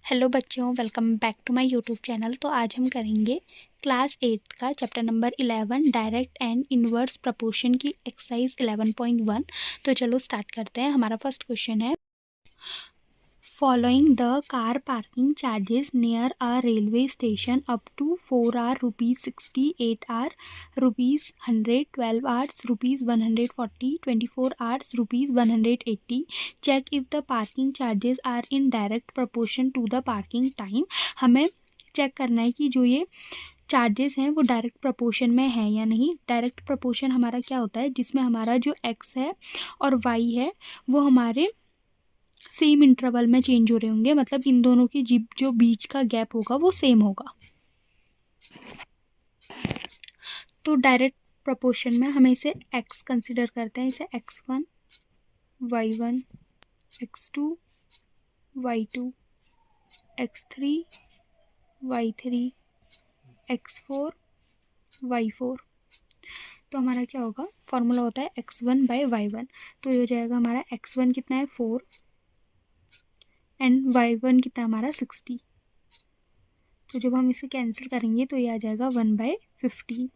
Hello बच्चों, welcome back to my YouTube channel. तो आज हम करेंगे क्लास 8 का chapter number 11 direct and inverse proportion की एक्सरसाइज 11.1। तो चलो स्टार्ट करते हैं। हमारा फर्स्ट क्वेश्चन है, following the car parking charges near a railway station up to 4 hour ₹60, 8 hour ₹100, 12 hours ₹140, 24 hours ₹180। Check if the parking charges are in direct proportion to the parking time. हमें check करना है कि जो ये charges हैं वो direct proportion में है या नहीं। डायरेक्ट प्रोपोर्शन हमारा क्या होता है, जिसमें हमारा जो एक्स है और वाई है वो हमारे सेम इंटरवल में चेंज हो रहे होंगे, मतलब इन दोनों के जो बीच का गैप होगा वो सेम होगा। तो डायरेक्ट प्रोपोर्शन में हम इसे x कंसिडर करते हैं, इसे x1 y1 x2 y2 x3 y3 x4 y4। तो हमारा क्या होगा, फॉर्मूला होता है x1/y1। तो ये हो जाएगा हमारा x1 कितना है 4 एंड y1 कितना हमारा 60। तो जब हम इसे कैंसिल करेंगे तो ये आ जाएगा 1/15।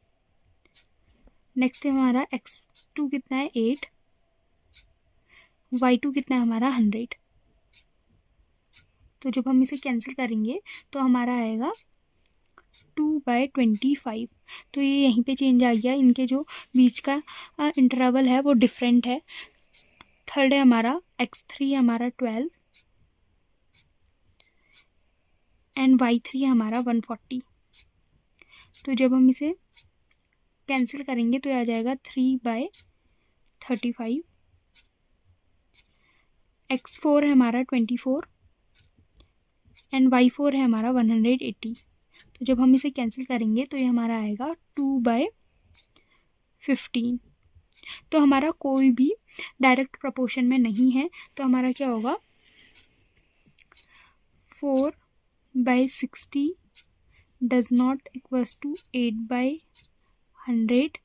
नेक्स्ट है हमारा x2 कितना है 8, y2 कितना है हमारा 100। तो जब हम इसे कैंसिल करेंगे तो हमारा आएगा 2/25। तो ये यहीं पे चेंज आ गया, इनके जो बीच का इंटरवल है वो डिफरेंट है। थर्ड है हमारा x3 हमारा 12 एंड y3 हमारा 140। तो जब हम इसे कैंसिल करेंगे तो ये आ जाएगा 3/35। x4 है हमारा 24 एंड y4 है हमारा 180। तो जब हम इसे कैंसिल करेंगे तो ये हमारा आएगा 2/15। तो हमारा कोई भी डायरेक्ट प्रोपोर्शन में नहीं है, तो हमारा क्या होगा 4/60 does not equals to 8/100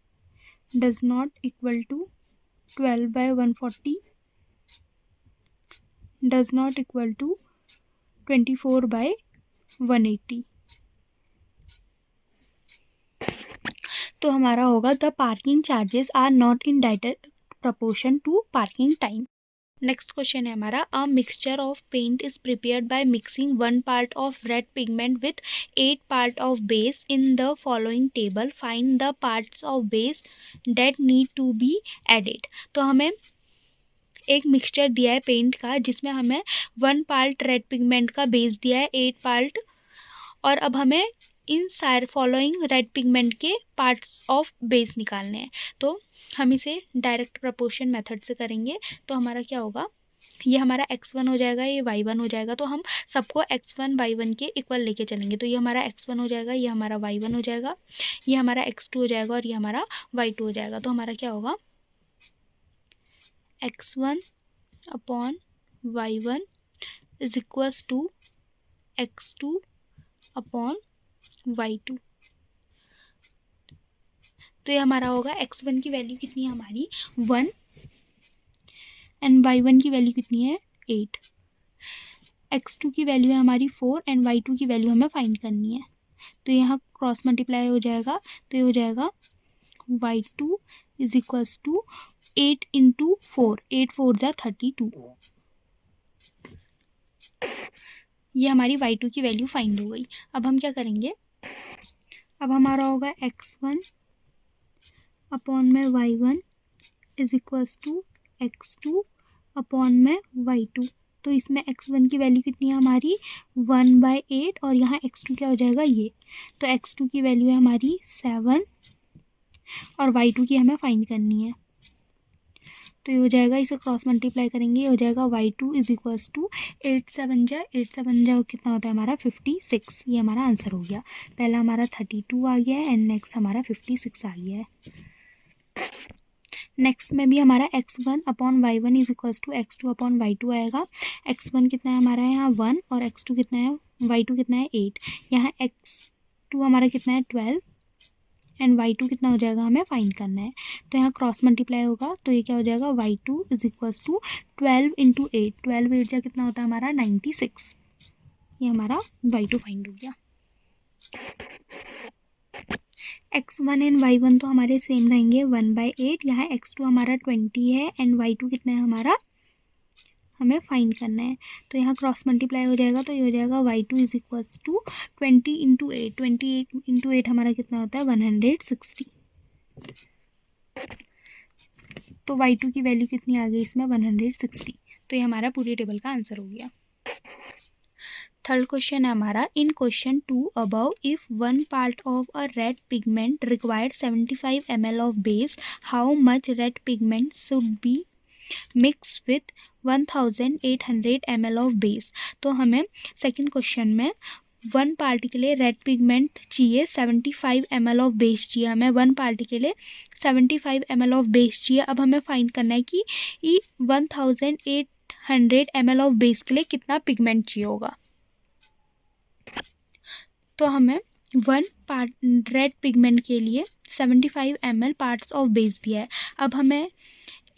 does not equal to 12/140 does not equal to 24/180। तो हमारा होगा the parking charges are not in direct proportion to parking time. Next question है हमारा, a mixture of paint is prepared by mixing 1 part of red pigment with 8 part of base in the following table. Find the parts of base that need to be added. तो हमें एक mixture दिया है paint का, जिसमें हमें 1 part red pigment का base दिया है, 8 पार्ट, और अब हमें इन सारे फॉलोइंग रेड पिगमेंट के पार्ट्स ऑफ बेस निकालने हैं। तो हम इसे डायरेक्ट प्रपोर्शन मेथड से करेंगे। तो हमारा क्या होगा, ये हमारा x1 हो जाएगा, ये y1 हो जाएगा। तो हम सबको x1 y1 के इक्वल लेके चलेंगे। तो ये हमारा x1 हो जाएगा, ये हमारा y1 हो जाएगा, ये हमारा x2 हो जाएगा और ये हमारा y2 हो जाएगा। तो हमारा क्या होगा x1/y1 is equals to x2/y2। तो ये हमारा होगा x1 की वैल्यू कितनी है हमारी 1 एंड y1 की वैल्यू कितनी है 8, x2 की वैल्यू है हमारी 4 एंड y2 की वैल्यू हमें फाइंड करनी है। तो यहाँ क्रॉस मल्टीप्लाई हो जाएगा, तो ये हो जाएगा y2 is equals to 8 into 4, 8 4 जा 32। ये हमारी y2 की वैल्यू फाइंड हो गई। अब हम क्या करेंगे, अब हमारा होगा x1/में y1 इज इक्वल्स टू x2/में y2। तो इसमें x1 की वैल्यू कितनी है हमारी 1/8 और यहाँ x2 क्या हो जाएगा ये। तो x2 की वैल्यू है हमारी 7 और y2 की हमें फाइंड करनी है। तो ये हो जाएगा, इसे क्रॉस मल्टीप्लाई करेंगे, ये हो जाएगा y2 इज इक्वल्स टू 8 7 जा कितना होता है हमारा 56। ये हमारा आंसर हो गया। पहला हमारा 32 आ गया है एंड नेक्स्ट हमारा 56 आ गया है। नेक्स्ट में भी हमारा x1/y1 is equals to x2/y2 आएगा। x1 कितना है हमारा यहाँ 1 और x2 कितना है, y2 कितना है 8। यहाँ x2 हमारा कितना है 12 एंड y2 कितना हो जाएगा हमें फाइंड करना है। तो यहाँ क्रॉस मल्टीप्लाई होगा, तो ये क्या हो जाएगा y2 is equals to 12 into 8, 12 8 जा कितना होता है हमारा 96। ये हमारा y2 फाइंड हो गया। x1 एंड y1 तो हमारे सेम रहेंगे 1/8। यहाँ x2 हमारा 20 है एंड y2 कितना है हमारा, हमें फाइंड करना है। तो यहाँ क्रॉस मल्टीप्लाई हो जाएगा तो ये हो जाएगा y2 is equals to 20 into 8। 28 into 8 हमारा कितना होता है 160। तो y2 की वैल्यू कितनी आ गई इसमें 160। तो ये हमारा पूरी टेबल का आंसर हो गया। थर्ड क्वेश्चन है हमारा, in question 2 above if one part of a red pigment required 75 ml of base, how much red pigment should be mix with 1800 ml of base. तो हमें सेकंड क्वेश्चन में one part के लिए red pigment चाहिए 75 ml of base चाहिए, हमें one part के लिए 75 ml ऑफ बेस चाहिए। अब हमें फाइंड करना है कि 1800 ml ऑफ बेस के लिए कितना पिगमेंट चाहिए होगा। तो हमें वन पार्ट रेड पिगमेंट के लिए 75 ml पार्ट्स ऑफ बेस दिया है। अब हमें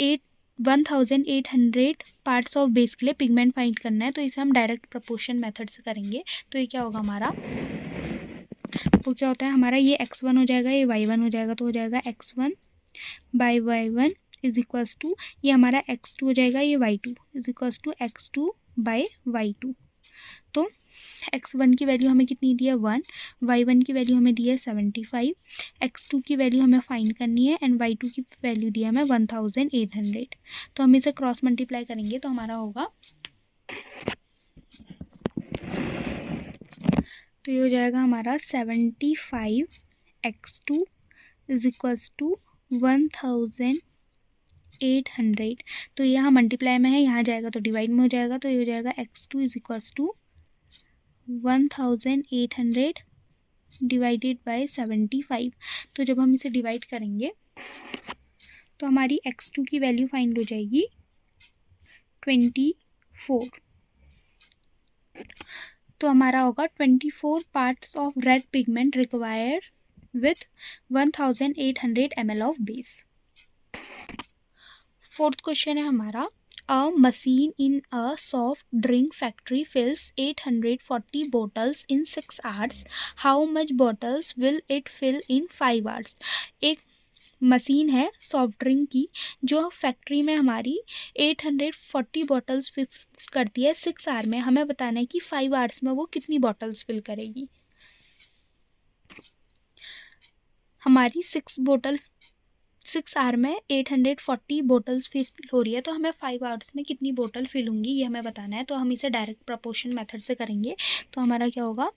1800 पार्ट्स ऑफ बेस के लिए पिगमेंट फाइंड करना है। तो इसे हम डायरेक्ट प्रपोर्शन मेथड से करेंगे। तो ये क्या होगा हमारा, वो क्या होता है हमारा, ये x1 हो जाएगा, ये y1 हो जाएगा। तो हो जाएगा x1 by y1 is equals to, ये हमारा x2 हो जाएगा, ये y2 is equals to x2 by y2। तो x1 की वैल्यू हमें कितनी दी है 1, y1 की वैल्यू हमें दी है 75, x2 की वैल्यू हमें फाइंड करनी है एंड y2 की वैल्यू दी है हमें 1800। तो हम इसे क्रॉस मल्टीप्लाई करेंगे तो हमारा होगा, तो ये हो जाएगा हमारा 75 x2 इज इक्वल्स टू 1800। तो यहाँ मल्टीप्लाई में है, यहाँ जाएगा तो डिवाइड में हो जाएगा। तो ये हो जाएगा x2 is equals to 1800 divided by 75। तो जब हम इसे डिवाइड करेंगे तो हमारी x2 की वैल्यू फाइंड हो जाएगी 24। तो हमारा होगा 24 parts of red pigment require with 1800 ml of base. Fourth question है हमारा, A machine in a soft drink factory fills 840 bottles in 6 hours. How much bottles will it fill in 5 hours? एक machine है soft drink की जो factory में हमारी 840 bottles fill करती है 6 आवर में। हमें बताना है कि 5 आवर्स में वो कितनी बॉटल्स फिल करेगी। हमारी 6 आवर में 840 बोटल्स फिल हो रही है, तो हमें 5 आवर्स में कितनी बोतल फिल होंगी ये हमें बताना है। तो हम इसे डायरेक्ट प्रपोर्शन मेथड से करेंगे। तो हमारा क्या होगा,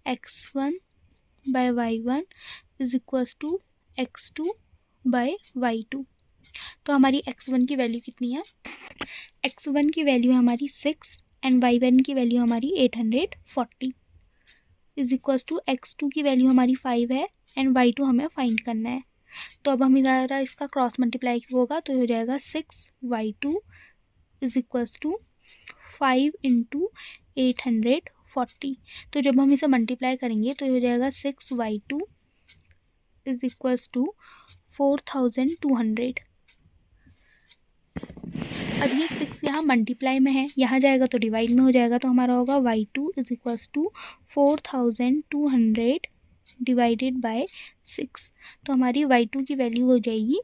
x1 by y1 is equals to x2 by y2। तो हमारी x1 की वैल्यू कितनी है, x1 की वैल्यू है हमारी 6 एंड y1 की वैल्यू हमारी 840 इज इक्वल्स टू x2 की वैल्यू हमारी 5 है एंड y2 हमें फाइंड करना है। तो अब हम इसका क्रॉस मल्टीप्लाई होगा तो हो जाएगा 6y2 is equals to 5 into 840। तो जब हम इसे मल्टीप्लाई करेंगे तो हो जाएगा 6y2 इज इक्वल्स टू 4200। अब ये 6 यहाँ मल्टीप्लाई में है, यहाँ जाएगा तो डिवाइड में हो जाएगा। तो हमारा होगा y2 is equals to 4200 divided by 6। तो हमारी y2 की वैल्यू हो जाएगी,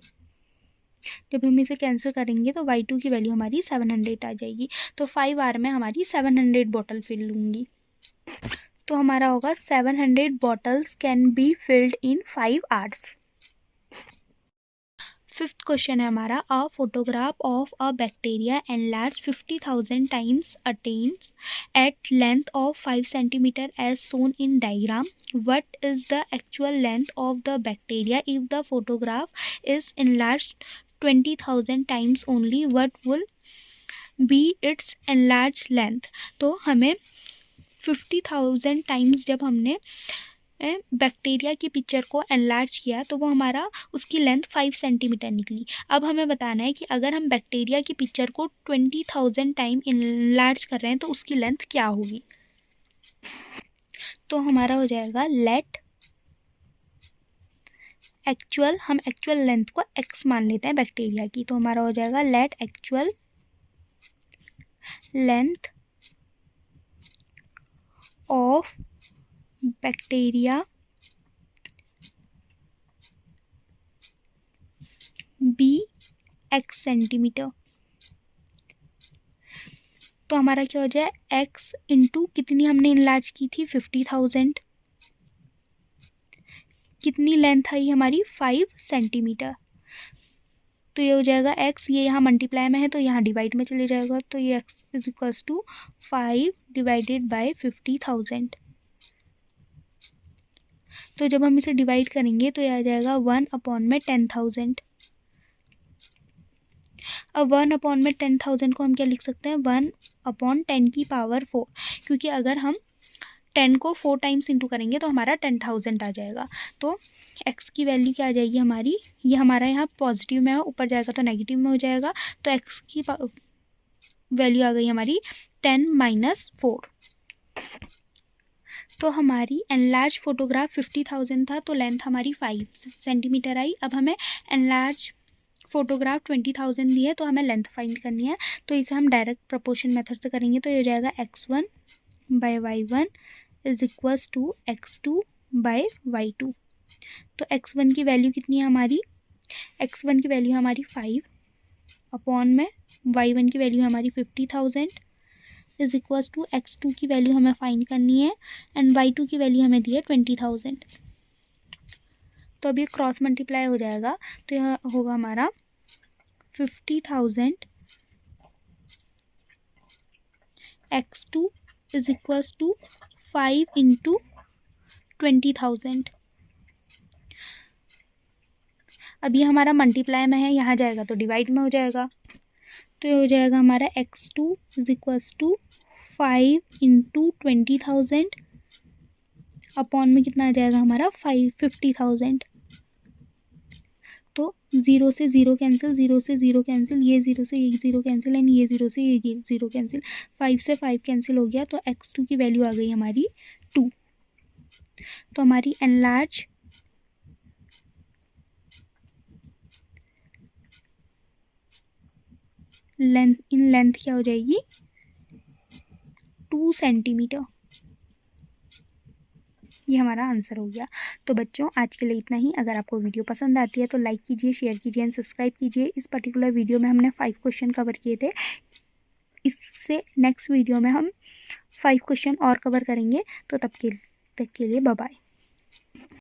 जब हम इसे कैंसिल करेंगे तो y2 की वैल्यू हमारी 700 आ जाएगी। तो 5 आवर में हमारी 700 बॉटल फिल लूँगी। तो हमारा होगा 700 bottles can be filled in 5 hours. Fifth question है हमारा, a photograph of a bacteria enlarge 50,000 times attains at length of 5 centimeter as shown in diagram. What is the actual length of the bacteria if the photograph is enlarged 20,000 times only? What will be its enlarged length? तो हमें 50,000 times जब हमने bacteria की picture को enlarge किया तो वो हमारा उसकी लेंथ 5 सेंटीमीटर निकली। अब हमें बताना है कि अगर हम बैक्टीरिया की पिक्चर को 20,000 टाइम एनलार्ज कर रहे हैं तो उसकी लेंथ क्या होगी। तो हमारा हो जाएगा लेट एक्चुअल, हम एक्चुअल लेंथ को x मान लेते हैं बैक्टीरिया की। तो हमारा हो जाएगा let actual length of bacteria be x centimeter. तो हमारा क्या हो जाए, x इंटू कितनी हमने इनलार्ज की थी 50,000, कितनी लेंथ आई हमारी 5 सेंटीमीटर। तो ये हो जाएगा x, ये यहाँ मल्टीप्लाई में है तो यहाँ डिवाइड में चले जाएगा, तो ये x is equals to 5 divided by 50,000। तो जब हम इसे डिवाइड करेंगे तो ये आ जाएगा 1/10,000। अब 1/10,000 को हम क्या लिख सकते हैं, 1/10 की पावर 4, क्योंकि अगर हम 10 को 4 टाइम्स इंटू करेंगे तो हमारा 10,000 आ जाएगा। तो x की वैल्यू क्या आ जाएगी हमारी, ये हमारा यहाँ पॉजिटिव में है, ऊपर जाएगा तो नेगेटिव में हो जाएगा, तो x की वैल्यू आ गई हमारी 10 - 4। तो हमारी एनलार्ज फोटोग्राफ 50,000 था, तो लेंथ हमारी 5 सेंटीमीटर आई। अब हमें एनलार्ज फोटोग्राफ 20,000 दी है, तो हमें लेंथ फाइंड करनी है। तो इसे हम डायरेक्ट प्रोपोर्शन मेथड से करेंगे, तो ये हो जाएगा x1 by y1 is equals to x2 by y2। तो x1 की वैल्यू कितनी है हमारी, x1 की वैल्यू हमारी 5 अपॉन में y1 की वैल्यू हमारी 50,000 इज इक्वल्स टू x2 की वैल्यू हमें फाइंड करनी है एंड y2 की वैल्यू हमें दी है 20,000। तो अभी क्रॉस मल्टीप्लाई हो जाएगा, तो यह होगा हमारा 50,000 x2 is equals to 5 into 20,000। अब ये हमारा मल्टीप्लाई में है, यहाँ जाएगा तो डिवाइड में हो जाएगा, तो ये हो जाएगा हमारा x2 is equals to 5 into 20,000 upon में कितना आ जाएगा हमारा 50,000। तो 0 से 0 कैंसिल, 0 से 0 कैंसिल, ये 0 से ये 0 कैंसिल एंड ये 0 से ये 0 कैंसिल, 5 से 5 कैंसिल हो गया, तो x2 की वैल्यू आ गई हमारी 2। तो हमारी एनलार्ज लेंथ क्या हो जाएगी 2 सेंटीमीटर। ये हमारा आंसर हो गया। तो बच्चों आज के लिए इतना ही। अगर आपको वीडियो पसंद आती है तो लाइक कीजिए, शेयर कीजिए एंड सब्सक्राइब कीजिए। इस पर्टिकुलर वीडियो में हमने 5 क्वेश्चन कवर किए थे, इससे नेक्स्ट वीडियो में हम 5 क्वेश्चन और कवर करेंगे। तो तब तक के लिए बाय बाय।